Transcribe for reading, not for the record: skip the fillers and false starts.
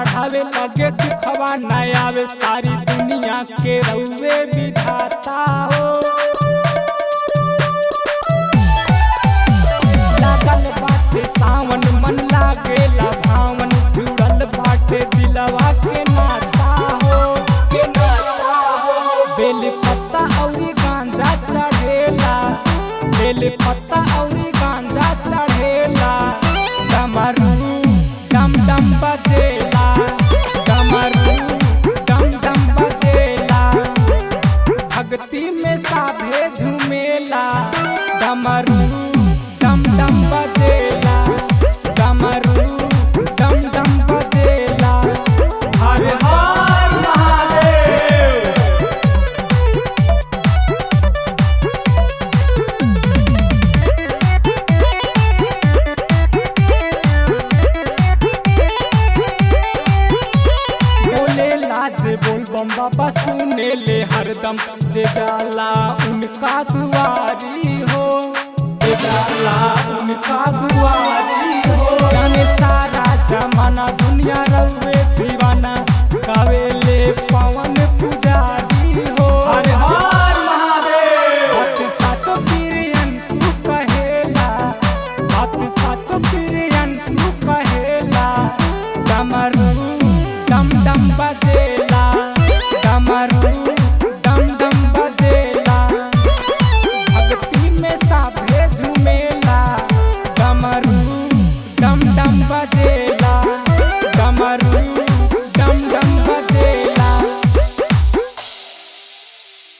चढ़ावे लगे दुखवा न आवे, सारी दुनिया के रउए विधाता हो। लागल बाटे सावन मन लागेला भावन, जुड़ल बाटे दिलवा के नाता हो, के नाता हो। बेल पत्ता औरी गांजा चढ़ेला, बेल पत्ता औरी गांजा चढ़ेला, डमरू डम डम बजेला, डमरू डम डम बजेला, भक्ति में साभे झूमेला, डमरू डम डम बजेला, डमरू डम डम बजेला। हर हर महादेव। जे बोल बम बाबा सुने ले हरदम, जे जाला उनका दुआरी हो, जे जाला उनका दुआरी हो। जाने सारा जमाना दुनिया रउ